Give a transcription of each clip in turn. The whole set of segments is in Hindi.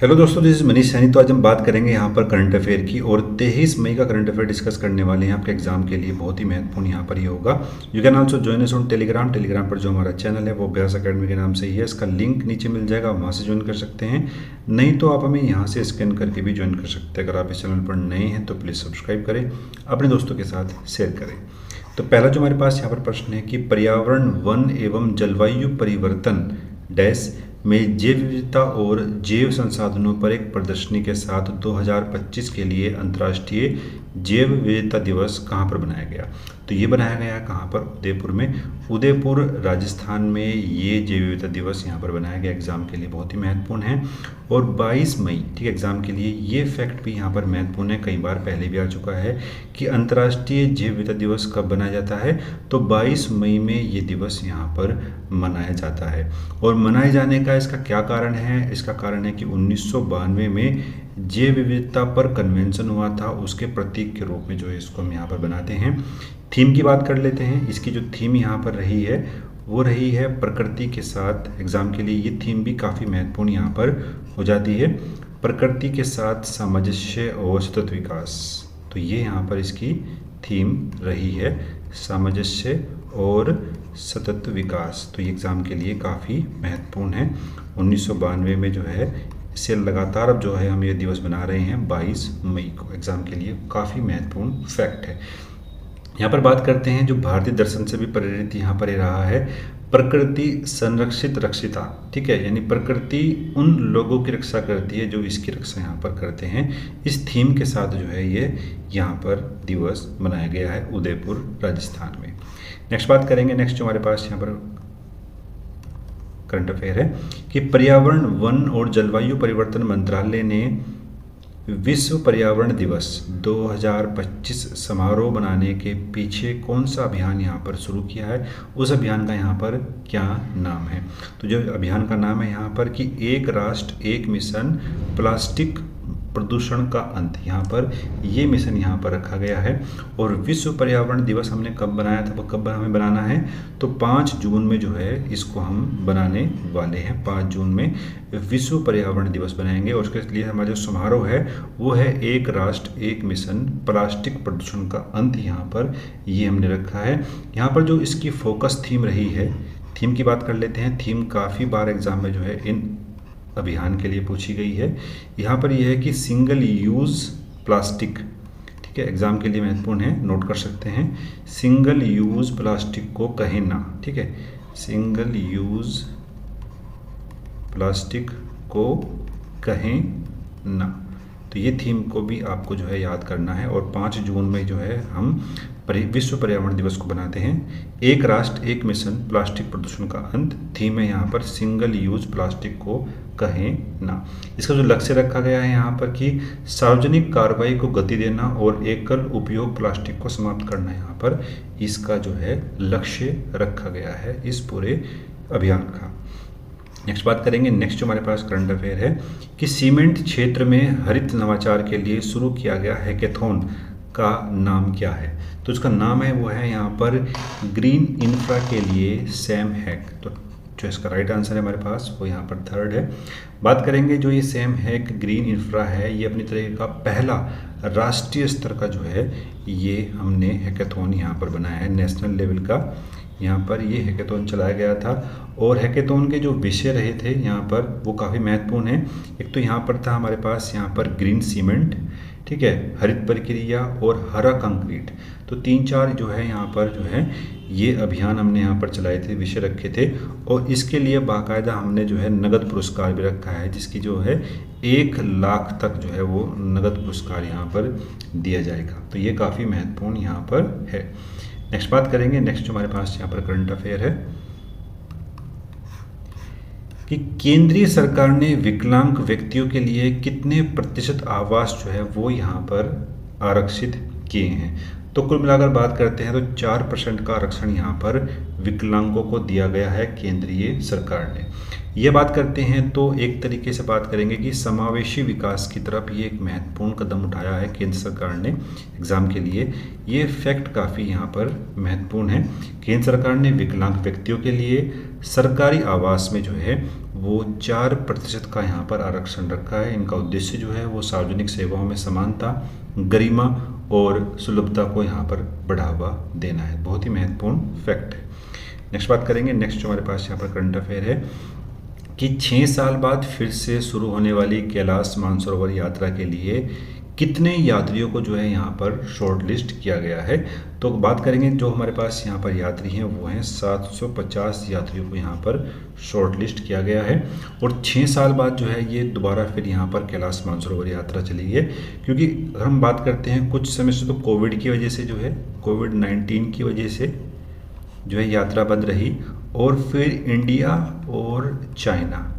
हेलो दोस्तों, दिस इज मनीष सैनी। तो आज हम बात करेंगे यहाँ पर करंट अफेयर की और 23 मई का करंट अफेयर डिस्कस करने वाले हैं। आपके एग्जाम के लिए बहुत ही महत्वपूर्ण यहाँ पर ये होगा। You can also join us on Telegram पर जो हमारा चैनल है वो अभ्यास अकेडमी के नाम से ही है। इसका लिंक नीचे मिल जाएगा, वहाँ से ज्वाइन कर सकते हैं। नहीं तो आप हमें यहाँ से स्कैन करके भी ज्वाइन कर सकते हैं। अगर आप इस चैनल पर नए हैं तो प्लीज़ सब्सक्राइब करें, अपने दोस्तों के साथ शेयर करें। तो पहला जो हमारे पास यहाँ पर प्रश्न है कि पर्यावरण, वन एवं जलवायु परिवर्तन डैश में जैव विविधता और जैव संसाधनों पर एक प्रदर्शनी के साथ 2025 के लिए अंतर्राष्ट्रीय जैव विविधता दिवस कहाँ पर बनाया गया। तो ये बनाया गया कहाँ पर? उदयपुर में। उदयपुर राजस्थान में ये जैव विविधता दिवस यहाँ पर बनाया गया। एग्जाम के लिए बहुत ही महत्वपूर्ण है। और 22 मई, ठीक है, एग्जाम के लिए ये फैक्ट भी यहाँ पर महत्वपूर्ण है। कई बार पहले भी आ चुका है कि अंतर्राष्ट्रीय जैव विविधता दिवस कब बनाया जाता है। तो 22 मई में ये दिवस यहाँ पर मनाया जाता है। और मनाए जाने का इसका क्या कारण है? इसका कारण है कि 1992 में जैव विविधता पर कन्वेंशन हुआ था, उसके प्रतीक के रूप में जो है इसको हम यहाँ पर बनाते हैं। थीम की बात कर लेते हैं। इसकी जो थीम यहाँ पर रही है वो रही है प्रकृति के साथ। एग्जाम के लिए ये थीम भी काफ़ी महत्वपूर्ण यहाँ पर हो जाती है। प्रकृति के साथ सामंजस्य और सतत विकास। तो ये यहाँ पर इसकी थीम रही है, सामंजस्य और सतत विकास। तो ये एग्ज़ाम के लिए काफ़ी महत्वपूर्ण है। 1992 में जो है इसे लगातार अब जो है हम ये दिवस बना रहे हैं 22 मई को। एग्ज़ाम के लिए काफ़ी महत्वपूर्ण फैक्ट है। यहाँ पर बात करते हैं जो भारतीय दर्शन से भी प्रेरित यहाँ पर ये रहा है, प्रकृति संरक्षित रक्षिता। ठीक है, यानी प्रकृति उन लोगों की रक्षा करती है जो इसकी रक्षा यहाँ पर करते हैं। इस थीम के साथ जो है ये यहाँ पर दिवस मनाया गया है उदयपुर राजस्थान में। नेक्स्ट बात करेंगे। नेक्स्ट जो हमारे पास यहाँ पर करंट अफेयर है कि पर्यावरण, वन और जलवायु परिवर्तन मंत्रालय ने विश्व पर्यावरण दिवस 2025 समारोह बनाने के पीछे कौन सा अभियान यहाँ पर शुरू किया है? उस अभियान का यहाँ पर क्या नाम है? तो जो अभियान का नाम है यहाँ पर कि एक राष्ट्र एक मिशन प्लास्टिक प्रदूषण का अंत। यहाँ पर ये मिशन यहाँ पर रखा गया है। और विश्व पर्यावरण दिवस हमने कब बनाया था, वो कब हमें बनाना है? तो 5 जून में जो है इसको हम बनाने वाले हैं। 5 जून में विश्व पर्यावरण दिवस बनाएंगे। और उसके लिए हमारा जो समारोह है वो है एक राष्ट्र एक मिशन प्लास्टिक प्रदूषण का अंत। यहाँ पर ये हमने रखा है। यहाँ पर जो इसकी फोकस थीम रही है, थीम की बात कर लेते हैं। थीम काफ़ी बार एग्जाम में जो है इन अभियान के लिए पूछी गई है। यहाँ पर यह है कि सिंगल यूज़ प्लास्टिक। ठीक है, एग्जाम के लिए महत्वपूर्ण है, नोट कर सकते हैं। सिंगल यूज़ प्लास्टिक को कहें ना। ठीक है, सिंगल यूज़ प्लास्टिक को कहें ना। तो ये थीम को भी आपको जो है याद करना है। और 5 जून में जो है हम विश्व पर्यावरण दिवस को बनाते हैं। एक राष्ट्र एक मिशन प्लास्टिक प्रदूषण का अंत। थीम है यहाँ पर सिंगल यूज प्लास्टिक को कहें ना। इसका जो लक्ष्य रखा गया है यहाँ पर कि सार्वजनिक कार्रवाई को गति देना और एकल उपयोग प्लास्टिक को समाप्त करना। यहाँ पर इसका जो है लक्ष्य रखा गया है इस पूरे अभियान का। नेक्स्ट बात करेंगे। नेक्स्ट जो हमारे पास करंट अफेयर है कि सीमेंट क्षेत्र में हरित नवाचार के लिए शुरू किया गया हैकेथॉन का नाम क्या है? तो इसका नाम है वो है यहाँ पर ग्रीन इंफ्रा के लिए सैम हैक। तो जो इसका राइट आंसर है हमारे पास वो यहाँ पर थर्ड है। बात करेंगे जो ये सैम हैक ग्रीन इंफ्रा है, ये अपनी तरह का पहला राष्ट्रीय स्तर का जो है ये हमने हैकेथॉन यहाँ पर बनाया है, नेशनल लेवल का। यहाँ पर ये हैकेथॉन चलाया गया था। और हैकेथॉन के जो विषय रहे थे यहाँ पर वो काफ़ी महत्वपूर्ण है। एक तो यहाँ पर था हमारे पास यहाँ पर ग्रीन सीमेंट, ठीक है, हरित प्रक्रिया और हरा कंक्रीट। तो 3-4 जो है यहाँ पर जो है ये अभियान हमने यहाँ पर चलाए थे, विषय रखे थे। और इसके लिए बाकायदा हमने जो है नगद पुरस्कार भी रखा है, जिसकी जो है 1 लाख तक जो है वो नगद पुरस्कार यहाँ पर दिया जाएगा। तो ये काफ़ी महत्वपूर्ण यहाँ पर है। नेक्स्ट बात करेंगे। नेक्स्ट जो हमारे पास यहाँ पर करंट अफेयर है कि केंद्रीय सरकार ने विकलांग व्यक्तियों के लिए कितने प्रतिशत आवास जो है वो यहाँ पर आरक्षित किए हैं? तो कुल मिलाकर बात करते हैं तो 4% का आरक्षण यहाँ पर विकलांगों को दिया गया है केंद्रीय सरकार ने। ये बात करते हैं तो एक तरीके से बात करेंगे कि समावेशी विकास की तरफ ये एक महत्वपूर्ण कदम उठाया है केंद्र सरकार ने एग्ज़ाम के लिए। ये फैक्ट काफ़ी यहाँ पर महत्वपूर्ण है। केंद्र सरकार ने विकलांग व्यक्तियों के लिए सरकारी आवास में जो है वो 4% का यहाँ पर आरक्षण रखा है। इनका उद्देश्य जो है वो सार्वजनिक सेवाओं में समानता, गरिमा और सुलभता को यहाँ पर बढ़ावा देना है। बहुत ही महत्वपूर्ण फैक्ट है। नेक्स्ट बात करेंगे। नेक्स्ट जो हमारे पास यहाँ पर करंट अफेयर है कि 6 साल बाद फिर से शुरू होने वाली कैलाश मानसरोवर यात्रा के लिए कितने यात्रियों को जो है यहाँ पर शॉर्ट लिस्ट किया गया है। तो बात करेंगे जो हमारे पास यहाँ पर यात्री हैं वो हैं 750 यात्रियों को यहाँ पर शॉर्ट लिस्ट किया गया है। और 6 साल बाद जो है ये दोबारा फिर यहाँ पर कैलाश मानसरोवर यात्रा चली है, क्योंकि अगर हम बात करते हैं कुछ समय से तो कोविड की वजह से जो है कोविड-19 की वजह से जो है यात्रा बंद रही। और फिर इंडिया और चाइना,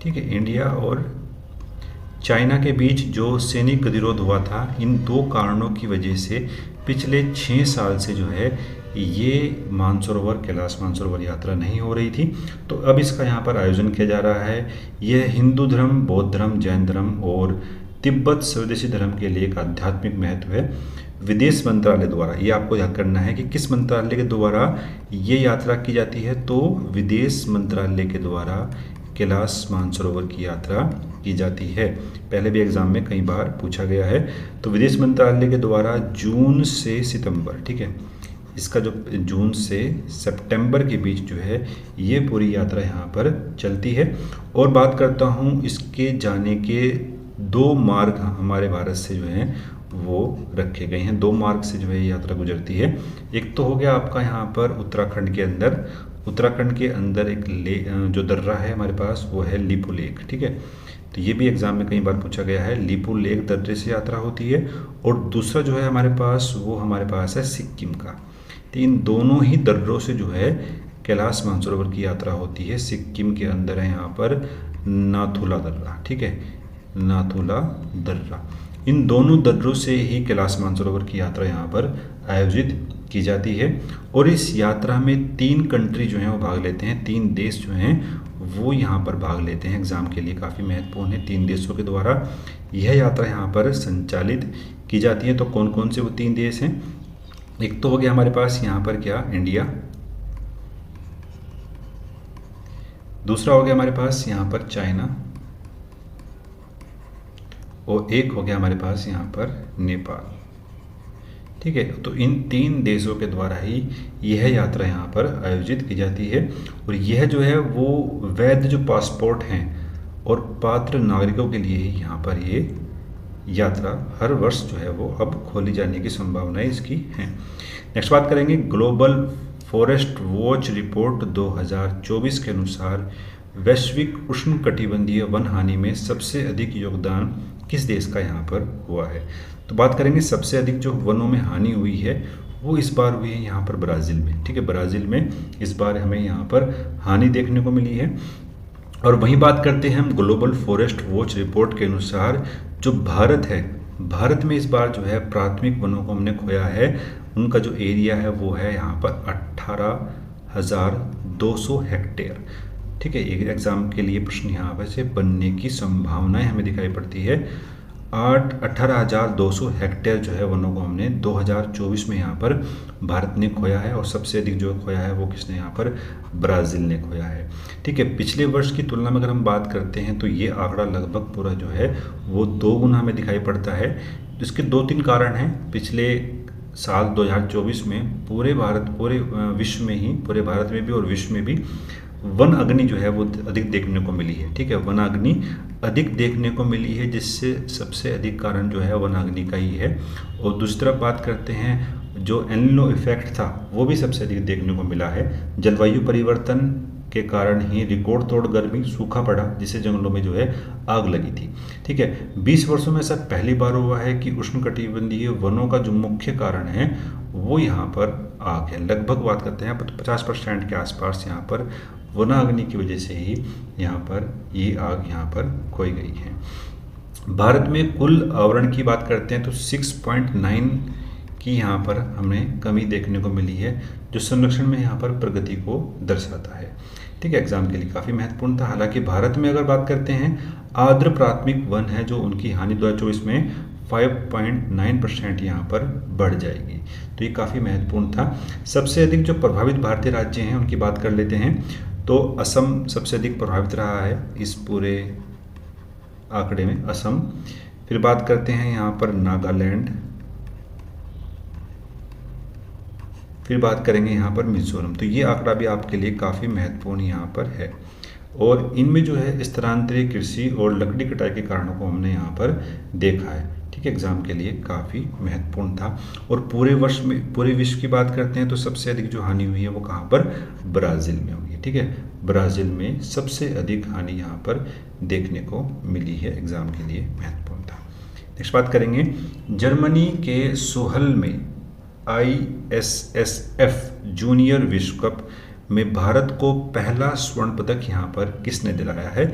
ठीक है, इंडिया और चाइना के बीच जो सैनिक गतिरोध हुआ था, इन 2 कारणों की वजह से पिछले 6 साल से जो है ये मानसरोवर कैलाश मानसरोवर यात्रा नहीं हो रही थी। तो अब इसका यहाँ पर आयोजन किया जा रहा है। यह हिंदू धर्म, बौद्ध धर्म, जैन धर्म और तिब्बत स्वदेशी धर्म के लिए एक आध्यात्मिक महत्व है। विदेश मंत्रालय द्वारा, ये आपको याद करना है कि किस मंत्रालय के द्वारा ये यात्रा की जाती है, तो विदेश मंत्रालय के द्वारा कैलाश मानसरोवर की यात्रा की जाती है। पहले भी एग्जाम में कई बार पूछा गया है। तो विदेश मंत्रालय के द्वारा जून से सितंबर, ठीक है, इसका जो जून से सितंबर के बीच जो है ये पूरी यात्रा यहाँ पर चलती है। और बात करता हूँ इसके जाने के 2 मार्ग हमारे भारत से जो हैं वो रखे गए हैं। 2 मार्ग से जो है ये यात्रा गुजरती है। एक तो हो गया आपका यहाँ पर उत्तराखंड के अंदर एक जो दर्रा है हमारे पास वो है लीपू लेक, ठीक है। तो ये भी एग्जाम में कई बार पूछा गया है। लीपू लेक दर्रे से यात्रा होती है। और दूसरा जो है हमारे पास है सिक्किम का। तो इन दोनों ही दर्रों से जो है कैलाश मानसरोवर की यात्रा होती है। सिक्किम के अंदर है यहाँ पर नाथुला दर्रा, ठीक है, नाथुला दर्रा। इन दोनों दर्रों से ही कैलाश मानसरोवर की यात्रा यहाँ पर आयोजित की जाती है। और इस यात्रा में 3 कंट्री जो हैं वो भाग लेते हैं, 3 देश जो हैं वो यहाँ पर भाग लेते हैं। एग्जाम के लिए काफ़ी महत्वपूर्ण है। 3 देशों के द्वारा यह यात्रा यहाँ पर संचालित की जाती है। तो कौन कौन से वो 3 देश हैं? एक तो हो गया हमारे पास यहाँ पर क्या, इंडिया। दूसरा हो गया हमारे पास यहाँ पर चाइना। और एक हो गया हमारे पास यहाँ पर नेपाल, ठीक है। तो इन 3 देशों के द्वारा ही यह यात्रा यहाँ पर आयोजित की जाती है। और यह जो है वो वैध जो पासपोर्ट हैं और पात्र नागरिकों के लिए ही यहाँ पर ये यात्रा हर वर्ष जो है वो अब खोली जाने की संभावनाएं इसकी हैं। नेक्स्ट बात करेंगे ग्लोबल फॉरेस्ट वॉच रिपोर्ट 2024 के अनुसार वैश्विक उष्णकटिबंधीय वन हानि में सबसे अधिक योगदान किस देश का यहाँ पर हुआ है। तो बात करेंगे सबसे अधिक जो वनों में हानि हुई है वो इस बार हुई है यहाँ पर ब्राज़ील में, ठीक है। ब्राज़ील में इस बार हमें यहाँ पर हानि देखने को मिली है। और वहीं बात करते हैं हम ग्लोबल फॉरेस्ट वॉच रिपोर्ट के अनुसार जो भारत है, भारत में इस बार जो है प्राथमिक वनों को हमने खोया है। उनका जो एरिया है वो है यहाँ पर 18,200 हेक्टेयर, ठीक है। एक एग्जाम के लिए प्रश्न यहाँ पर से बनने की संभावनाएं हमें दिखाई पड़ती है। 18,200 हेक्टेयर जो है वनों को हमने 2024 में यहाँ पर भारत ने खोया है। और सबसे अधिक जो खोया है वो किसने, यहाँ पर ब्राज़ील ने खोया है, ठीक है। पिछले वर्ष की तुलना में अगर हम बात करते हैं तो ये आंकड़ा लगभग पूरा जो है वो 2 गुना हमें दिखाई पड़ता है। इसके 2-3 कारण हैं। पिछले साल 2024 में पूरे विश्व में ही, पूरे भारत में भी और विश्व में भी वन अग्नि जो है वो अधिक देखने को मिली है, ठीक है। वन अग्नि अधिक देखने को मिली है, जिससे सबसे अधिक कारण जो है वन अग्नि का ही है। और दूसरी तरफ बात करते हैं जो एल निनो इफेक्ट था वो भी सबसे अधिक देखने को मिला है। जलवायु परिवर्तन के कारण ही रिकॉर्ड तोड़ गर्मी, सूखा पड़ा, जिससे जंगलों में जो है आग लगी थी, ठीक है। 20 वर्षों में ऐसा पहली बार हुआ है कि उष्णकटिबंधीय वनों का जो मुख्य कारण है वो यहाँ पर आग है। लगभग बात करते हैं 50% के आसपास यहाँ पर वनाग्नि की वजह से ही यहाँ पर ये आग यहाँ पर खोई गई है। भारत में कुल आवरण की बात करते हैं तो 6.9 की यहाँ पर हमें कमी देखने को मिली है, जो संरक्षण में यहाँ पर प्रगति को दर्शाता है, ठीक है, एग्जाम के लिए काफ़ी महत्वपूर्ण था। हालांकि भारत में अगर बात करते हैं, आर्द्र प्राथमिक वन है जो उनकी हानि 2024 में 5.9% यहाँ पर बढ़ जाएगी, तो ये काफ़ी महत्वपूर्ण था। सबसे अधिक जो प्रभावित भारतीय राज्य हैं उनकी बात कर लेते हैं, तो असम सबसे अधिक प्रभावित रहा है इस पूरे आंकड़े में, असम। फिर बात करते हैं यहाँ पर नागालैंड, फिर बात करेंगे यहाँ पर मिजोरम। तो ये आंकड़ा भी आपके लिए काफ़ी महत्वपूर्ण यहाँ पर है, और इनमें जो है स्थानांतरित कृषि और लकड़ी कटाई के कारणों को हमने यहाँ पर देखा है। ठीक है, एग्जाम के लिए काफ़ी महत्वपूर्ण था। और पूरे वर्ष में, पूरे विश्व की बात करते हैं तो सबसे अधिक जो हानि हुई है वो कहाँ पर, ब्राज़ील में हुई है। ठीक है, ब्राज़ील में सबसे अधिक हानि यहाँ पर देखने को मिली है, एग्जाम के लिए महत्वपूर्ण था। नेक्स्ट बात करेंगे, जर्मनी के सोहल में ISSF जूनियर विश्व कप में भारत को पहला स्वर्ण पदक यहाँ पर किसने दिलाया है,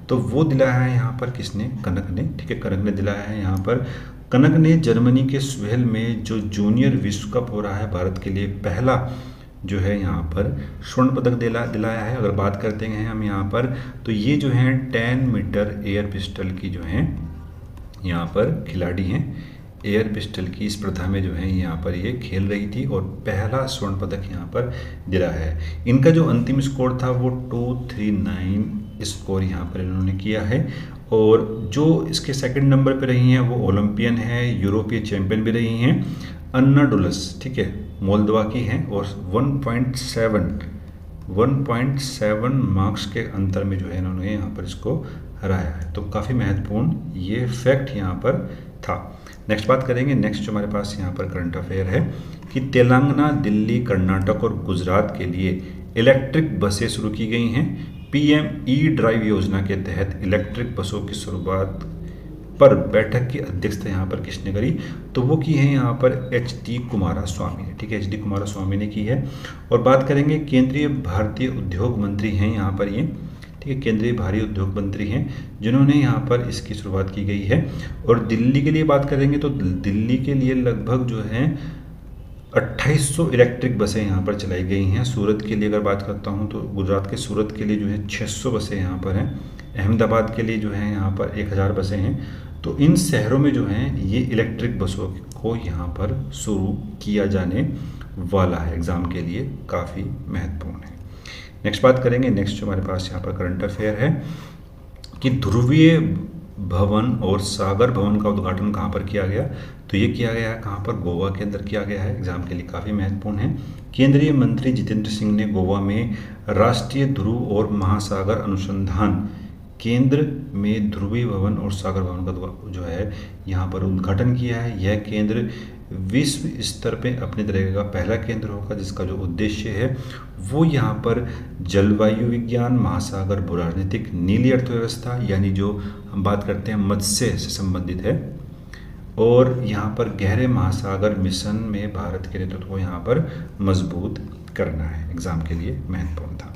तो वो दिलाया है यहाँ पर किसने, कनक ने। ठीक है, कनक ने दिलाया है यहाँ पर। कनक ने जर्मनी के सोहेल में जो जूनियर विश्व कप हो रहा है, भारत के लिए पहला जो है यहाँ पर स्वर्ण पदक दिलाया है। अगर बात करते हैं हम यहाँ पर, तो ये जो है 10 मीटर एयर पिस्टल की जो है यहाँ पर खिलाड़ी हैं, एयर पिस्टल की स्पर्धा में जो है यहाँ पर ये खेल रही थी और पहला स्वर्ण पदक यहाँ पर दिलाया है। इनका जो अंतिम स्कोर था वो 239 स्कोर यहाँ पर इन्होंने किया है, और जो इसके सेकंड नंबर पे रही हैं वो ओलंपियन है, यूरोपीय चैंपियन भी रही हैं, अन्ना डुलस। ठीक है, मोल्दोवा की हैं, और 1.7 मार्क्स के अंतर में जो है इन्होंने यहाँ पर इसको हराया है। तो काफ़ी महत्वपूर्ण ये फैक्ट यहाँ पर था। नेक्स्ट बात करेंगे, नेक्स्ट जो हमारे पास यहाँ पर करंट अफेयर है कि तेलंगाना, दिल्ली, कर्नाटक और गुजरात के लिए इलेक्ट्रिक बसें शुरू की गई हैं। PM ई ड्राइव योजना के तहत इलेक्ट्रिक बसों की शुरुआत पर बैठक की अध्यक्षता यहाँ पर किसने करी, तो वो की है यहाँ पर HD कुमारस्वामी ने। ठीक है, HD कुमारस्वामी ने की है। और बात करेंगे, केंद्रीय भारतीय उद्योग मंत्री हैं यहाँ पर ये, ठीक है, केंद्रीय भारी उद्योग मंत्री हैं जिन्होंने यहाँ पर इसकी शुरुआत की गई है। और दिल्ली के लिए बात करेंगे तो दिल्ली के लिए लगभग जो है 2800 इलेक्ट्रिक बसें यहाँ पर चलाई गई हैं। सूरत के लिए अगर बात करता हूँ तो गुजरात के सूरत के लिए जो है 600 बसें यहाँ पर हैं। अहमदाबाद के लिए जो है यहाँ पर 1000 बसें हैं। तो इन शहरों में जो हैं ये इलेक्ट्रिक बसों को यहाँ पर शुरू किया जाने वाला है, एग्ज़ाम के लिए काफ़ी महत्वपूर्ण है। नेक्स्ट बात करेंगे, नेक्स्ट जो हमारे पास यहाँ पर करंट अफेयर है कि ध्रुवीय भवन और सागर भवन का उद्घाटन कहाँ पर किया गया, तो ये किया गया है कहाँ पर, गोवा के अंदर किया गया है। एग्जाम के लिए काफ़ी महत्वपूर्ण है। केंद्रीय मंत्री जितेंद्र सिंह ने गोवा में राष्ट्रीय ध्रुव और महासागर अनुसंधान केंद्र में ध्रुवीय भवन और सागर भवन का जो है यहाँ पर उद्घाटन किया है। यह केंद्र विश्व स्तर पे अपने तरह का पहला केंद्र होगा जिसका जो उद्देश्य है वो यहाँ पर जलवायु विज्ञान, महासागर, भूराजनीतिक, नीली अर्थव्यवस्था यानी जो हम बात करते हैं मत्स्य से संबंधित है, और यहाँ पर गहरे महासागर मिशन में भारत के नेतृत्व को यहाँ पर मजबूत करना है। एग्जाम के लिए महत्वपूर्ण था।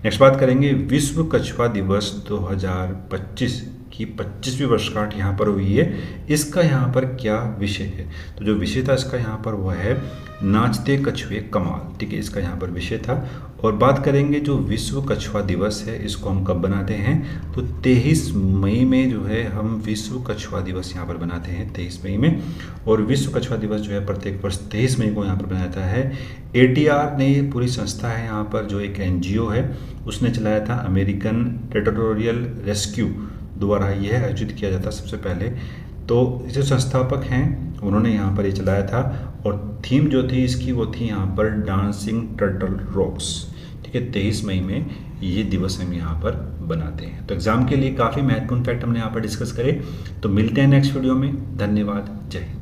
नेक्स्ट बात करेंगे, विश्व कछुआ दिवस 2025 की 25वीं वर्षगांठ यहाँ पर हुई है। इसका यहाँ पर क्या विषय है, तो जो विषय था इसका यहाँ पर वह है नाचते कछुए कमाल। ठीक है, इसका यहाँ पर विषय था। और बात करेंगे जो विश्व कछुआ दिवस है इसको हम कब बनाते हैं, तो 23 मई में जो है हम विश्व कछुआ दिवस यहाँ पर बनाते हैं, 23 मई में। और विश्व कछुआ दिवस जो है प्रत्येक वर्ष 23 मई को यहाँ पर बनाया जाता है। ATR ने ये पूरी संस्था है यहाँ पर जो एक NGO है उसने चलाया था, अमेरिकन टेरिटोरियल रेस्क्यू द्वारा यह आयोजित किया जाता सबसे पहले। तो जो संस्थापक हैं उन्होंने यहाँ पर ये चलाया था, और थीम जो थी इसकी वो थी यहाँ पर डांसिंग टर्टल रॉक्स। ठीक है, 23 मई में ये दिवस हम यहाँ पर बनाते हैं। तो एग्जाम के लिए काफ़ी महत्वपूर्ण फैक्ट हमने यहाँ पर डिस्कस करे। तो मिलते हैं नेक्स्ट वीडियो में। धन्यवाद, जय हिंद।